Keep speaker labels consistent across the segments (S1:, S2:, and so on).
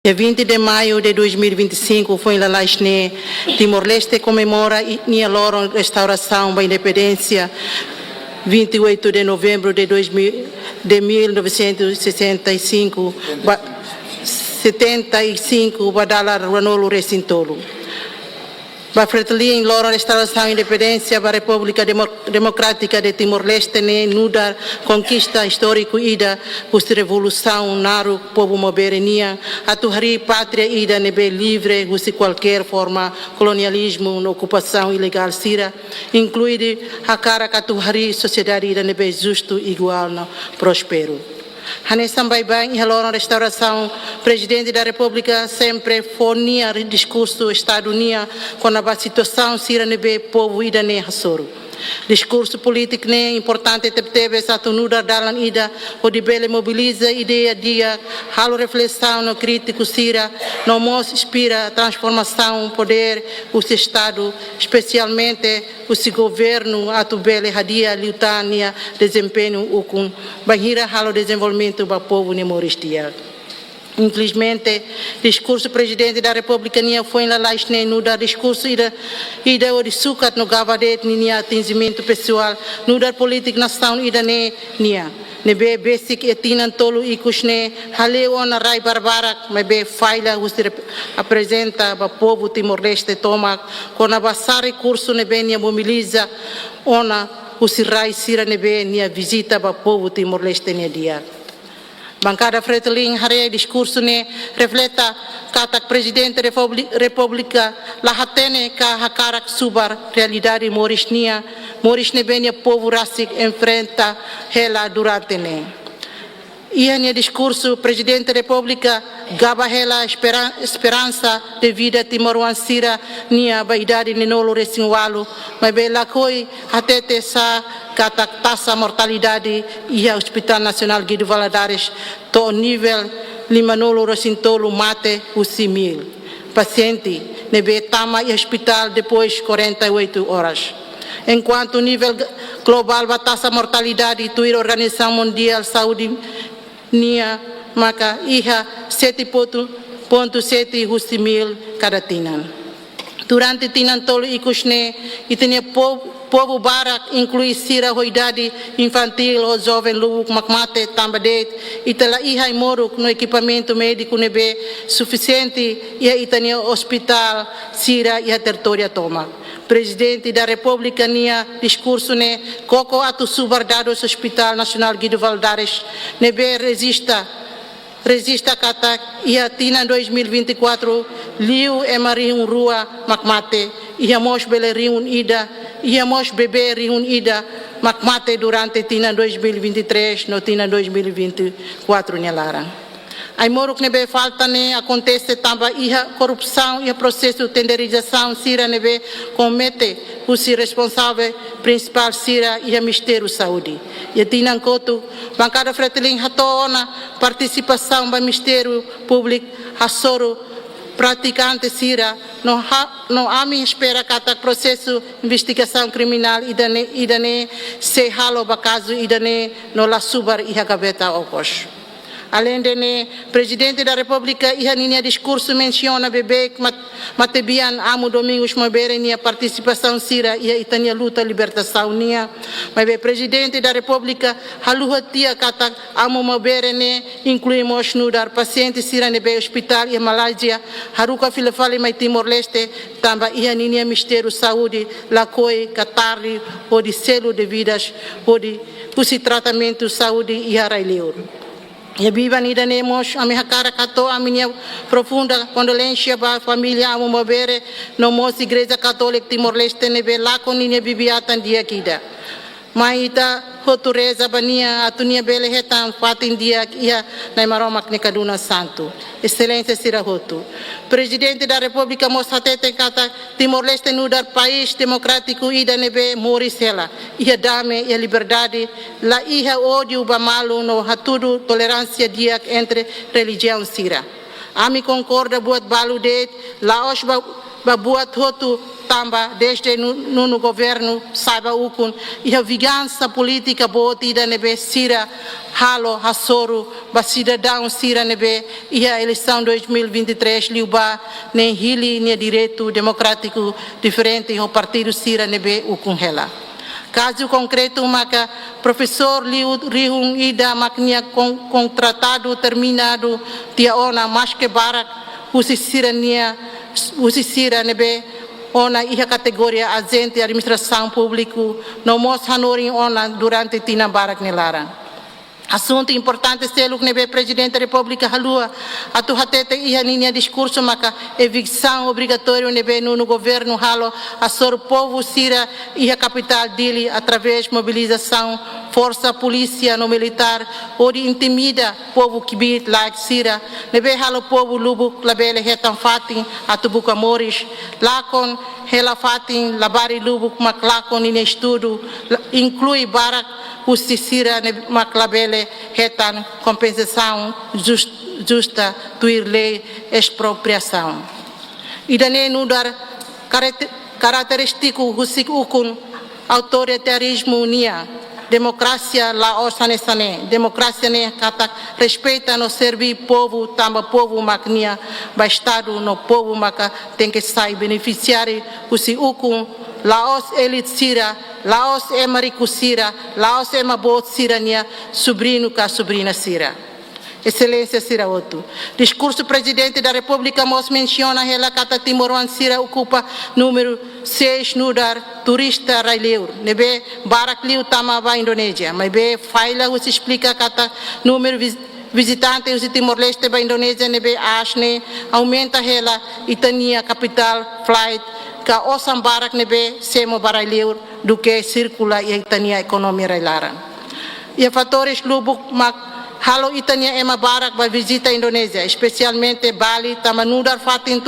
S1: Dia 20 de maio de 2025 foi lá Laisne, Timor-Leste comemora a loro restauração da independência 28 de novembro de 1965, 75, Badala Ranolo Recintolo. Bafretli em loro restauração e independência da República Democrática de Timor-Leste ne nuda conquista histórico ida post revolução naru povo moberenia atuhari pátria ida nebe livre de qualquer forma colonialismo na ocupação ilegal sira incluído a cara atuhari sociedade ida nebe justo igual no prospero. Hanesam Baiban e a restauração, presidente da República sempre fornia discurso Estado-Unia com a situação sira nebe povo ida ne hasoro. Discurso político ne importante teve satu nuda dalam ida o de bele mobiliza ideia dia halo reflexão no crítico sira no mos inspira transformação poder o Estado especialmente o governo atu bele hadia liutania desempenho o com bahira halo desenvolvimento ba povo ne moristia. Infelizmente, discurso presidente da República nia foi na laisne no da discurso ida o de sucat no gavadet nia atingimento pessoal no da política nação ida ne nia nebe basic etinan tolu ikusne haleu na rai barbarak mebe faila usir apresenta ba povo Timor-Leste toma com a basa recurso nebe nia mobiliza ona usirai sira nebe nia visita ba povo Timor-Leste nia dia. Bancada Fretilin hari discurso ne refleta kata presidente República lahatene ka hakarak subar realidade Morisnia benia povo rasik enfrenta hela durante ne. Ia ne discurso presidente República gaba hela esperança de vida Timor-Wansira nia baidade nenolo resinwalu mas bela koi hatete sa kata taxa mortalidade e o Hospital Nacional Guido Valadares to nível limanolo recintolo mate o 6.000 paciente nebe tama e hospital depois 48 horas. Enquanto nível global a taxa mortalidade tuir Organização Mundial Saúde nia maka iha 7.7 mil cada tinan. Durante tinan tolo ikusne itene povo barak inclui sira hoidade infantil ou jovem lubuk makmate tambadet itala iha imoruk no equipamento médico nebe suficiente ia itane hospital sira ia território toma. Presidente da República nia discurso ne koko atu subardados Hospital Nacional Guido Valadares nebe resista kata ia tina 2024 liu emariun rua makmate ia mos bele riun ida ia mos bebe riun ida makmate durante tina 2023 no tina 2024 nyalara. Ai moruk nebe falta ne acontece tamba ia corrupção e processo de tenderização sira nebe comete o responsável principal sira e Ministério Saúde. E tinan kotu bancada Fretilin hatona participação do Ministério Público hasoro praticante sira no ami espera kata processo investigação criminal idane se halo bakazu idane no la subar iha gaveta okos. Além de ne, presidente da República ia ninha discurso menciona bebê matebian amo Domingos Mabere nia participação sira ia itania luta libertação nia mas presidente da República haluha tia kata amo Mabere ne incluímos no dar paciente sira nebe hospital e Malásia haruka filafali mai Timor-Leste tamba ia ninha Ministério Saúde lakoi katari ou de selo de vidas ou de pusi tratamento saúde ia raileur. E viva nida nemos a minha cara catou a minha profunda condolência para a família amo Mabere no mos igreja católica Timor-Leste nebe lá com ninha bibiatan dia kida. Maita hotureza bania atunia bele hetan fatin dia ia na maromak ne kaduna santo. Excelência Sirahoto. Presidente da República mosatete kata Timor-Leste no dar país democrático ida nebe morisela. Ia dame e liberdade la ia ódio bamalu no hatudu tolerância dia entre religião sira. Ami concorda buat balu det la os ba buat hotu tamba desde no governo saiba ukun e a vingança política boa tida nebe sira halo hasoro ba cidadão sira nebe e a eleição 2023 liuba nem hili nem direito democrático diferente o partido sira nebe ukun hela. Caso concreto, maca professor Liu Rihun Ida maknia contratado terminado tia ona mais que barak usi sira nebe ona iha categoria agente administração público no mos hanoring ona durante tina barak nelara. Assunto importante selo nebe presidente da República halua atu hatete iha ninha discurso maka evicção obrigatório nebe no governo halo asor povo sira iha capital dele através mobilização força polícia no militar ou de intimida povo kibit like sira nebe halo povo lubu labele hetan fatin atu buka moris lakon hela fatin labari lubu mak lakon in estudo inclui barak justiça maclabele retan compensação justa tuir lei expropriação. Idane nudar característico husik ukun autoritarismo unia democracia la osanesane democracia ne kata respeita no servir povo tamba povo maknia ba estado no povo maka tem que sai beneficiário husik ukun Laos elit sira, Laos é marico sira, Laos é mabot sirania, sobrinho ka sobrina sira. Excelência sira outro. Discurso presidente da República mos menciona ela kata Timoruan sira ocupa número 6 nudar turista raileur. Nebe barak liu tama ba Indonésia. Mas be faila us explica kata número visitantes de Timor-Leste ba Indonésia nebe asne aumenta ela itania capital flight ka osam barak nebe semo baraleur do que circula e itania economia railaran. E fatores lubuk mak halo itania ema barak ba visita Indonésia, especialmente Bali, tamanudar fatin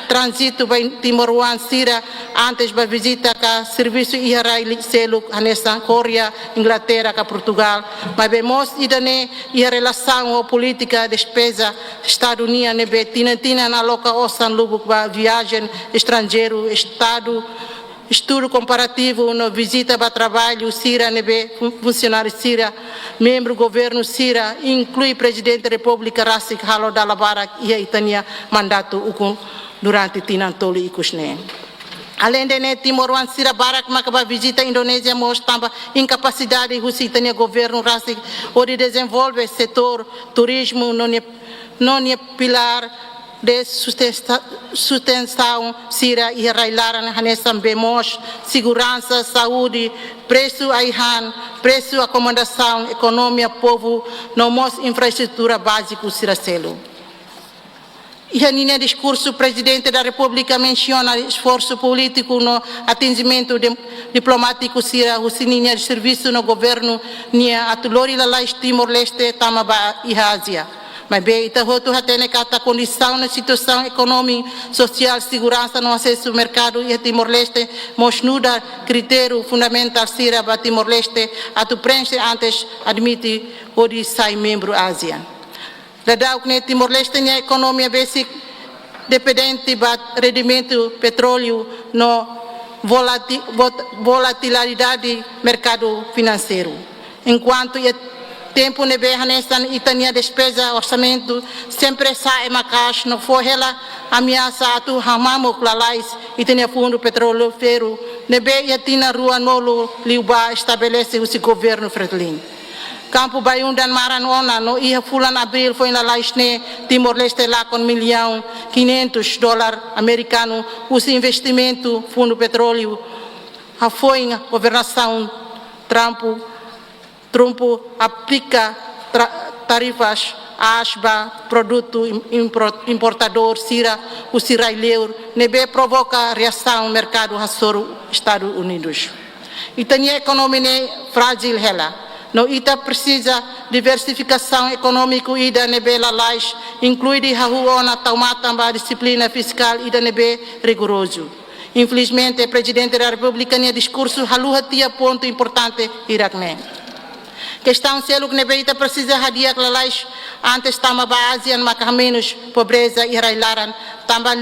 S1: transito ba Timoruan sira antes ba visita ka serviço iharai seluk hanesa Korea, Inglaterra ka Portugal, mas vemos idane e a relação política despesa Estados Unidos nebe tina na loca osan lubuk ba viagem estrangeiro estudo comparativo no visita para trabalho Sira nebe funcionário Sira membro governo Sira inclui presidente da República Rasik Halo Dalabarak e itania mandato ukun durante tinantoli ikusne. Além de Timoruan sira barak makaba visita Indonésia mostra incapacidade do governo Rasik ou de desenvolver setor turismo não é pilar de sustentação sira e railaran hanesam bemos segurança saúde preço aihan preço acomodação economia povo no mos infraestrutura básico sira selo. E a linha discurso presidente da República menciona esforço político no atendimento diplomático sira o sininha de serviço no governo nia atulori la Timor-Leste tamaba e Ásia. Mas bem, ita hotu hatene kata condição na situação econômica, social, segurança no acesso ao mercado e Timor-Leste mosnuda critério fundamental sira ba Timor-Leste atu preenche antes admite o de sai membro Ásia. Dadau que Timor-Leste a economia basic dependente ba rendimento petróleo no volatilidade mercado financeiro. Enquanto tempo nebe hanesan itania despesa orçamento sempre sai macas no foi ela ameaça atu hamamo lalais itania fundo petrolífero nebe yatina rua nolo liuba estabelece o governo Fretilin. Campo Bayun dan Maranona no ia fulan abril foi na laisne Timor-Leste lá com $1.500.000 americano os investimento fundo petróleo a foi a governação Trump aplica tarifas ASBA, produto importador, Sira, o Siraileur, nebe provoca reação no mercado Açores, Estados Unidos. E tem a economia frágil ela. No ita precisa diversificação econômica e da nebe lalais, inclui de hahuona taumatamba disciplina fiscal e da nebe rigoroso. Infelizmente, o presidente da República tinha discurso haluhatia ponto importante Iraque. Questão selo que nebeita precisa hadiak lalais antes tama ba ASEAN maka menos pobreza e railaran tamba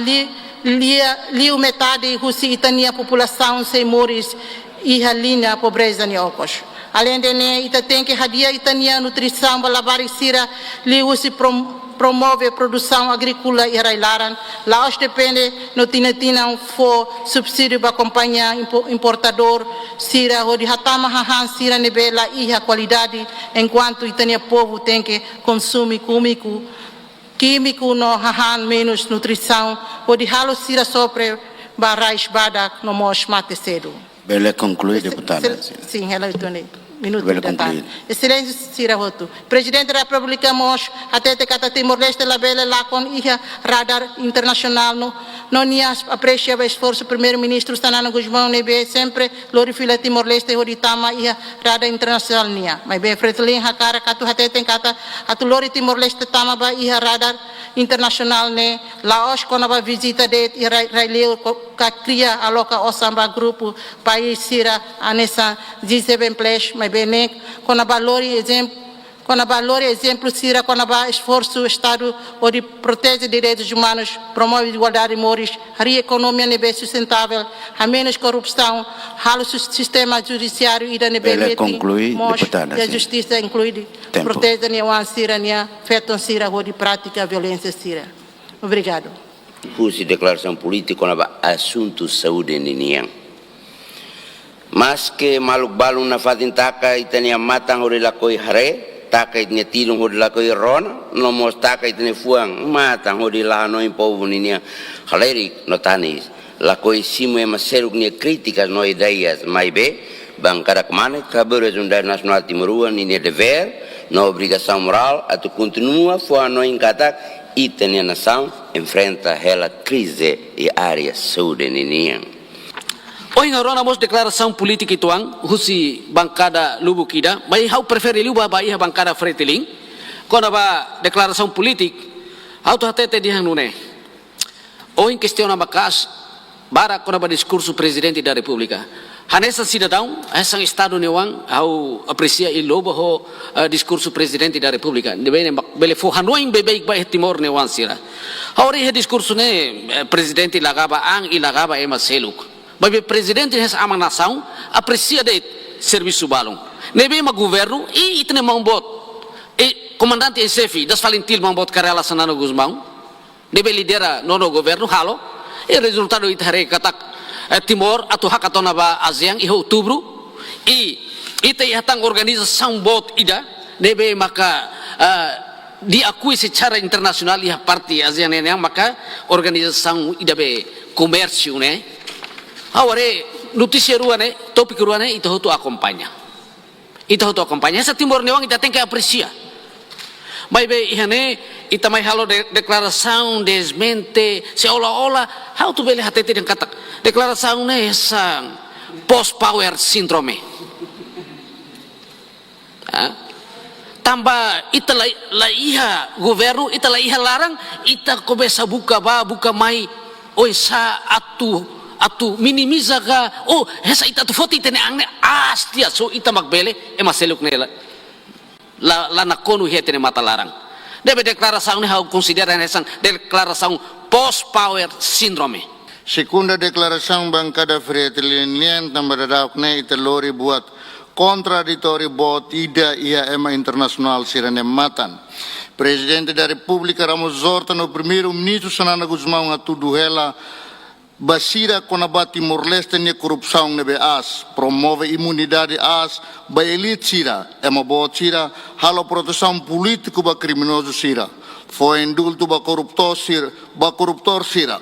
S1: liu metade husi itania população sem mores e a linha pobreza ni okos. Além de ne ita tem que hadia itania nutrição balabari sira liu se promove a produção agrícola e railaran. Laos depende no tina for subsídio para acompanhar importador sira o de hatama hahan sira nebela e a qualidade enquanto itania povo tem que consumir químico no hahan menos nutrição o de halo sira sobre barais badak no mos mate cedo.
S2: Bele conclui, deputada.
S1: Sim, ela minuto de detalhe. Excelência Sira Roto. Presidente da República Mos, até te cata Timor-Leste la bela lá com ia radar internacional no nia aprecia o esforço primeiro-ministro Sanano Guzmão nebe sempre glorifica Timor-Leste hoditama ia radar internacional nia. Mas bem fretlin hakara katu até tem kata atu lori Timor-Leste tama ba ia radar internacional ne Laos quando ba visita de Raileu ka cria aloca osamba grupo país Sira anessa G7 Plus mas bem com a valor exemplo Sira com a esforço Estado ou de proteger direitos humanos promove igualdade de mores a economia nebe sustentável a menos corrupção halo sistema judiciário e da nebe e a justiça incluída protege a Sira nia feton Sira ou de prática violência Sira. Obrigado.
S3: Fusi declaração política com assunto saúde niniang. Mas que maluk balung na fatin taka itania matang ori lakoi hare, taka itnia tilung ori lakoi rona, no mos taka itnia fuang matang ori lano impovu ninia halerik no tanis. Lakoi simu ema seruk nia críticas no ideias maibe, bancada kemana kabur Unidade Nacional Timorua ninia dever, no obrigação moral, atu continua fuang no inkatak itania nação enfrenta ela crise e área saúde niniang.
S4: Oi ngarona mos declaração política ituang husi bancada lubukida bai hau prefere luba bai ha bancada freteling quando ba declaração política hau to hatete di hanune oi questiona bakas bara quando ba discurso presidente da república hanessa cidadão essa estado newang hau aprecia e lobo ho discurso presidente da república debene bele fo hanoing bebeik ba Timor newang sira hau re discurso ne presidente lagaba ang ilagaba ema seluk. Mas o presidente dessa nação aprecia de serviço balão. Nebe ma governo e itne mambot. E comandante em chefe das Valentil mambot Karela Sanano Guzmão. Nebe lidera nono governo halo. E resultado itare katak Timor atau hakatona ba ASEAN e outubro e ite hatang organização bot ida nebe maka diakui secara internasional ya parti ASEAN yang maka organização ida be comércio né. Aware notícia ruane, topik ruane itu tu acompanha. Itu tu acompanha. Essa Timor Newang ita tem que apreciar. Mas bem, ihane ita mai halo declaração desmente seolah-olah how tu bele hatete yang kata declaração ne essa post power syndrome. Tambah ita la iha governo ita la iha larang ita kobesa buka mai oisa atu minimiza ka esa ita tu foto itene angne astia so ita magbele maseluk nela la nakonu hetene mata larang debe declaração ne hau considera essa declaração post power syndrome.
S5: Segunda declaração bancada Fretilinian tambah ne ita lori buat contraditório bot ida ia ema internacional sirane matan. Presidente da República Ramos Horta no primeiro-ministro Sanano Guzmão atudu ela Basira konaba Timor-Leste ne corrupção nebe as promove imunidade as ba elite sira ema bot sira halo proteção político ba criminoso sira foi indulto ba corruptor sira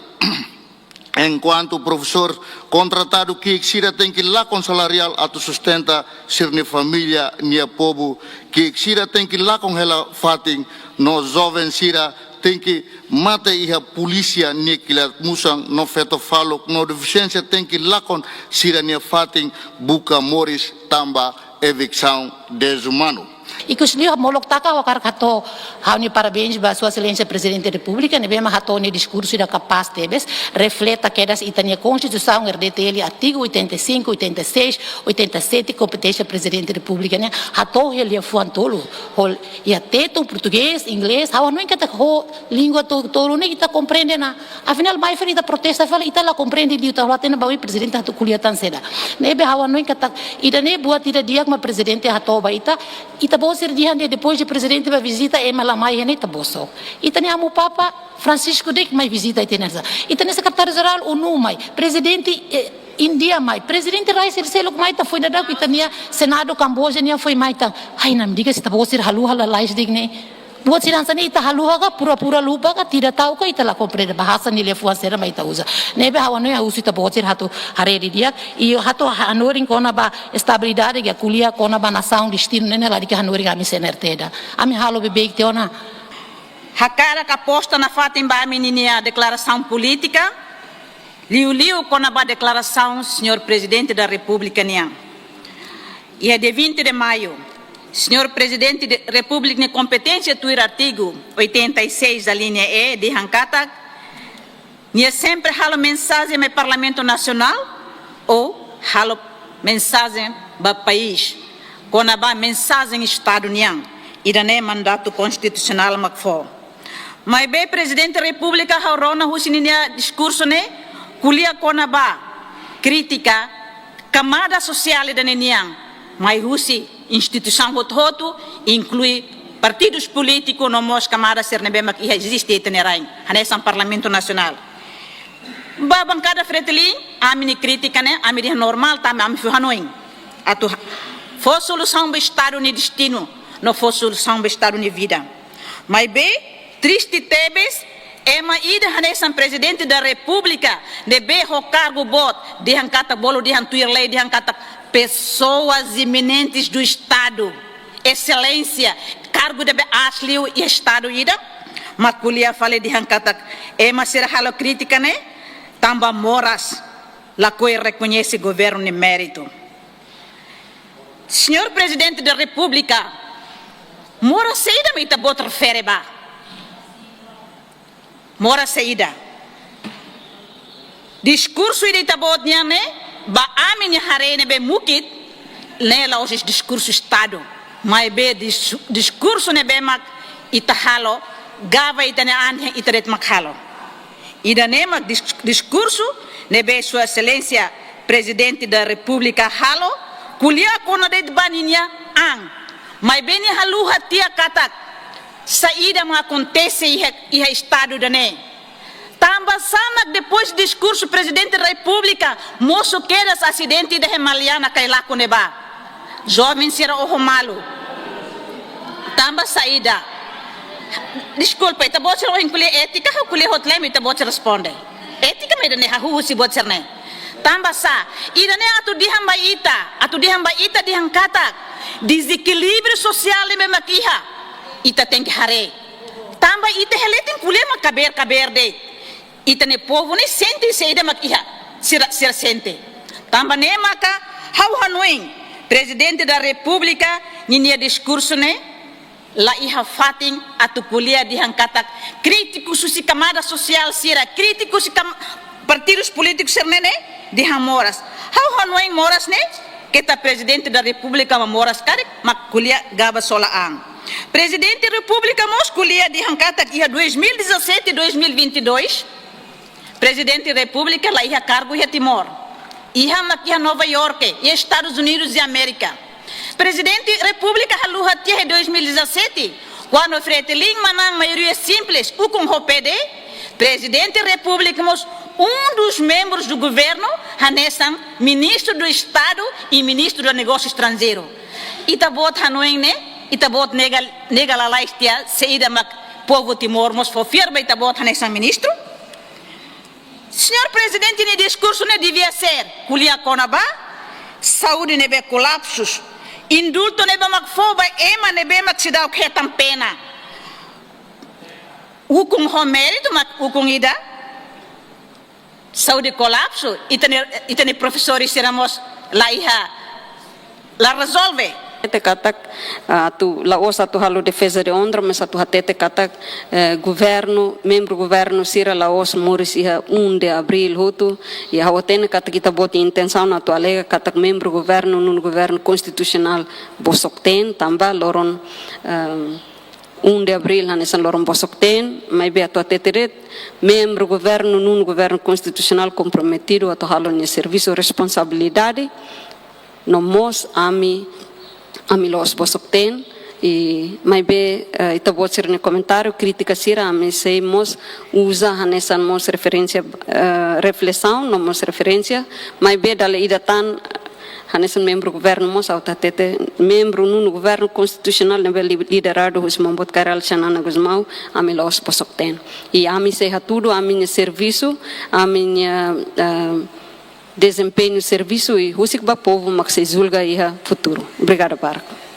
S5: enquanto o professor contratado que sira tem que lá com salarial atu sustenta sirne família nia povo que sira tem que lá com ela fating no jovem sira tem que mata iha polícia nikila musang no feto falok no deficiência tem que lá com sira nia fating buka moris tamba evicção desumano.
S6: Ikusliu molok taka wakar kato hauni parabéns ba sua excelência presidente da república ne bema hatoni discurso da capaz tebes refleta quedas itania constituição RDTL artigo 85, 86, 87 competência presidente da república ne hato ele fuantolo hol ia teto português inglês hawa não encata ho língua tolo ne kita compreende na afinal mai ferita protesta fala ita la compreende di uta latena bawi presidente hatu kuliah tan seda ne be hawa não encata ida ne buat ida dia ma presidente hato ba ita bosir dia depois de presidente vai visita e malamai ne taboso ita ne amu papa Francisco Dek mai visita itenesa ita ne secretário geral ONU mai presidente India mai presidente Raisi Selok mai ta foi dada ita ne senado Camboja ne foi mai ta ai nam diga se tabosir halu halalais digne buat siransa ni ita haluha ka pura-pura lupa ka tidak tahu ka ita la komprende bahasa ni lefuan sera mai ta usa nebe hawano ya usi ta bocir hatu hareri dia i hatu hanoring kona ba estabilidade ya kuliah kona ba nação destino nene la dika hanoring ami senerteda ami halo bebek teona
S7: hakara ka posta na fatin ba meninia declaração política liu kona ba declaração senhor presidente da república niang ia de 20 de maio Senhor Presidente da República, na competência do artigo 86 da linha E de Hankata, nie sempre halo mensagem ao Parlamento Nacional ou halo mensagem para o país, quando há mensagem Estado niang, e não é mandato constitucional makfo. Mas bem, Presidente da República, harona husininha discurso ne, kuliah quando há crítica camada social da niang, mas husi instituição hoto inclui partidos políticos no mos camada ser nebema que existe itinerário hanesan Parlamento Nacional ba bancada fretilin amini crítica né amini normal tam am fuhanoin atu for solução do estado ni destino não for solução do estado ni vida mas bem triste tebes ema ida hanesan presidente da república debe ho cargo bot de hankata bolo de hantuir lei de hankata pessoas eminentes do Estado, excelência, cargo de Asliu e Estado ida, maculia fale de Hankatak, ema ser halo crítica né, tamba moras, la coi reconhece governo de mérito. Senhor Presidente da República, mora saída me ita refere ba, mora saída, discurso ida ita bot né, ba amin harene be mukit lela os discurso estado mas be discurso ne be mak itahalo gava itane ane itaret makhalo idane mak discurso ne be sua excelência presidente da república halo kuliah kona de baninya ang mas be ni halu hatia katak saída ma acontece e estado dane tambah sama depois do discurso presidente da república moço quedas acidente de Remaliana kailaku neba jovem será o malu tambah saída desculpa ita bot ser incluir ética ha kuliah hotline ita bot responde ética me dane ha hu si bot serne tambah sa idane atu dihamba ita dihangkata desequilíbrio social me makiha ita tem que hare tambah ita heletin kuliah mak kaber de itane povo ne sente seida makiha sira sente tamba ne maka hau hanuing presidente da república ninia discurso ne la iha fating atu kuliah di hangkatak crítico susi camada social sira crítico si partidos políticos sernene di hamoras hau hanuing moras ne kita presidente da república moras karek mak kuliah gaba solaang presidente da república mos kuliah di hangkatak iha 2017 2022 Presidente da República lá ia cargo ia Timor, ia maquia Nova York, ia Estados Unidos e América. Presidente da República haluha tia 2017, quando Fretilin manang maioria simples, o com hopede, Presidente da República mos dos membros do governo hanesan ministro do Estado e ministro do Negócio Estrangeiro. Itabot hanoeng ne, itabot nega la laistia seida mak povo Timor mos fofir ba itabot hanesan ministro. Senhor Presidente, ne discurso ne devia ser kuliah konaba, saúde ne be colapsos, indulto ne be makfoba, ema ne be maksidau ketam pena. Hukum mérito mak hukum ida, saúde colapso, itane professores seramos lá iha la resolve,
S8: Tete katak tu laos atu halu defesa de ondra mas atu hatete katak governo membro governo sira laos moris iha 1 de abril hutu ia hawatene katak kita boti intenção atu alega katak membro governo nun governo constitucional bosokten tamba loron 1 de abril hanesan loron bosokten mai be atu atete membro governo nun governo constitucional comprometido atu halu ni serviço responsabilidade no mos ami los bosokten e mai be ita buat sir ne comentário crítica sira ami sei mos usa hanesan mos referência reflexão no mos referência mai be dale idatan hanesan membro governo mos auta tete membro no governo constitucional nível liderado os mambot karal chanana gusmau ami los bosokten e ami sei hatudo ami serviço ami desempenho serviço e husik ba povo mak se julga iha futuro. Obrigada, Barco.